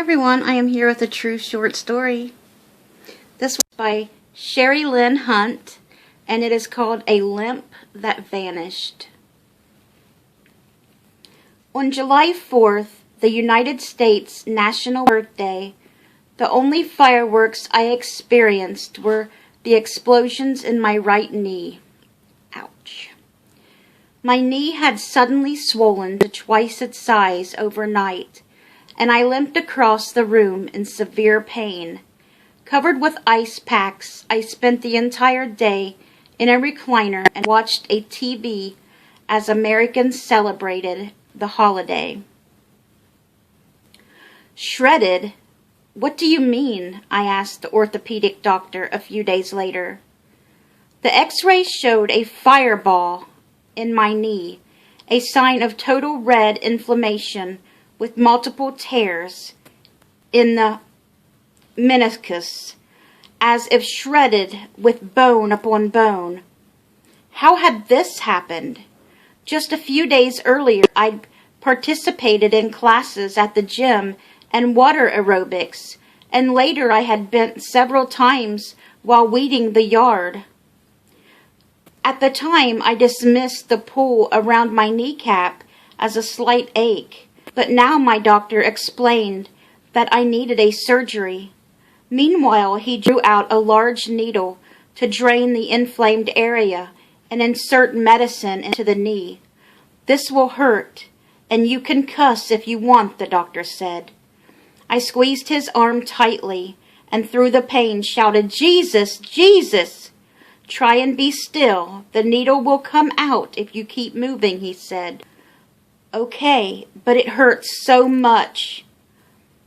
everyone, I am here with a true short story. This was by Sherry Lynn Hunt, and it is called A Limp That Vanished. On July 4th, the United States National Birthday, the only fireworks I experienced were the explosions in my right knee. Ouch. My knee had suddenly swollen to twice its size overnight, and I limped across the room in severe pain. Covered with ice packs, I spent the entire day in a recliner and watched a TV as Americans celebrated the holiday. Shredded? What do you mean? I asked the orthopedic doctor a few days later. The x-rays showed a fireball in my knee, a sign of total red inflammation with multiple tears in the meniscus, as if shredded with bone upon bone. How had this happened? Just a few days earlier, I'd participated in classes at the gym and water aerobics, and later I had bent several times while weeding the yard. At the time, I dismissed the pull around my kneecap as a slight ache, but now my doctor explained that I needed a surgery. Meanwhile, he drew out a large needle to drain the inflamed area and insert medicine into the knee. This will hurt, and you can cuss if you want, the doctor said. I squeezed his arm tightly and through the pain shouted, "Jesus, Jesus!" "Try and be still. The needle will come out if you keep moving," he said. "Okay, but it hurts so much."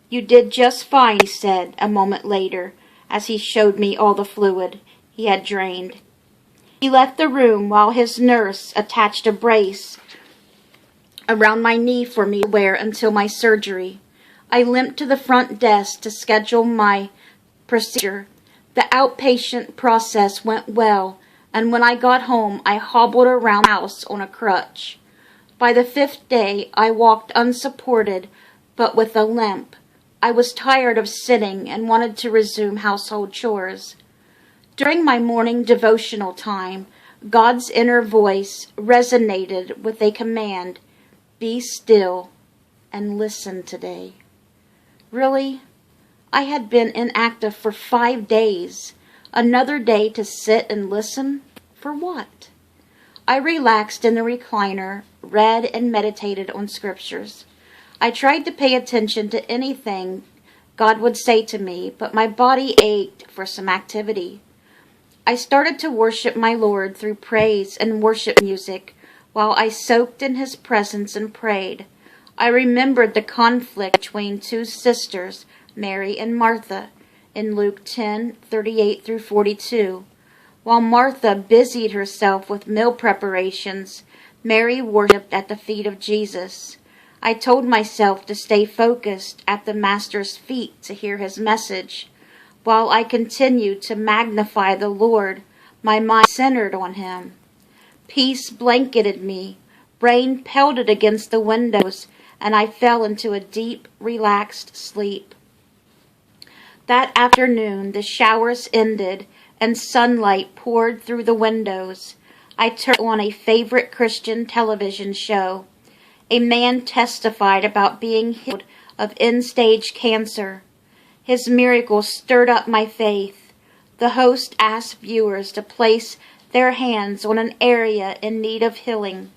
"You did just fine," he said a moment later as he showed me all the fluid he had drained. He left the room while his nurse attached a brace around my knee for me to wear until my surgery. I limped to the front desk to schedule my procedure. The outpatient process went well, and when I got home, I hobbled around the house on a crutch. By the 5th day, I walked unsupported, but with a limp. I was tired of sitting and wanted to resume household chores. During my morning devotional time, God's inner voice resonated with a command, "Be still and listen today." Really? I had been inactive for 5 days. Another day to sit and listen? For what? I relaxed in the recliner, read and meditated on scriptures. I tried to pay attention to anything God would say to me, but my body ached for some activity. I started to worship my Lord through praise and worship music while I soaked in His presence and prayed. I remembered the conflict between two sisters, Mary and Martha, in Luke 10:38 through 42. While Martha busied herself with meal preparations, Mary worshipped at the feet of Jesus. I told myself to stay focused at the Master's feet to hear His message. While I continued to magnify the Lord, my mind centered on Him. Peace blanketed me. Rain pelted against the windows, and I fell into a deep, relaxed sleep. That afternoon, the showers ended and sunlight poured through the windows. I turned on a favorite Christian television show. A man testified about being healed of end-stage cancer. His miracle stirred up my faith. The host asked viewers to place their hands on an area in need of healing.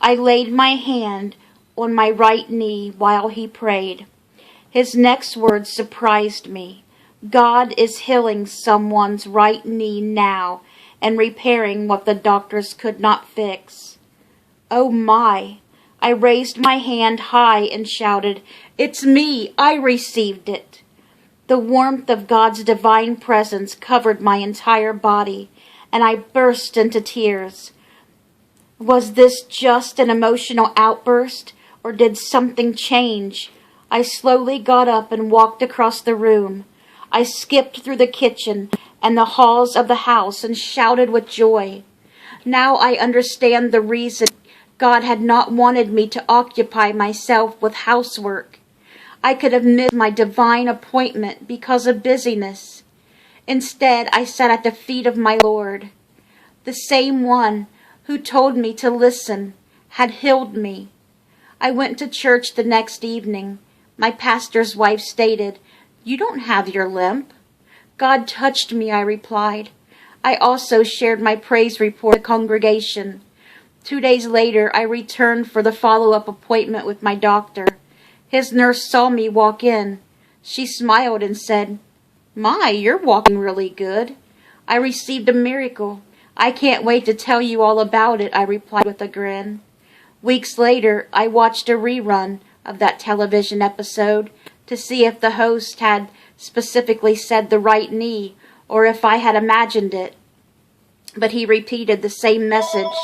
I laid my hand on my right knee while he prayed. His next words surprised me. God is healing someone's right knee now and repairing what the doctors could not fix. Oh my! I raised my hand high and shouted, "It's me! I received it!" The warmth of God's divine presence covered my entire body, and I burst into tears. Was this just an emotional outburst, or did something change? I slowly got up and walked across the room. I skipped through the kitchen and the halls of the house and shouted with joy. Now I understand the reason God had not wanted me to occupy myself with housework. I could have missed my divine appointment because of busyness. Instead, I sat at the feet of my Lord. The same one who told me to listen had healed me. I went to church the next evening. My pastor's wife stated, "You don't have your limp." "God touched me," I replied. I also shared my praise report with the congregation. 2 days later, I returned for the follow-up appointment with my doctor. His nurse saw me walk in. She smiled and said, "My, you're walking really good." I received a miracle. "I can't wait to tell you all about it," I replied with a grin. Weeks later, I watched a rerun of that television episode to see if the host had specifically said the right knee or if I had imagined it. But he repeated the same message,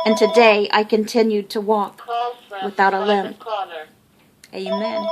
and today I continued to walk without a limp. Amen.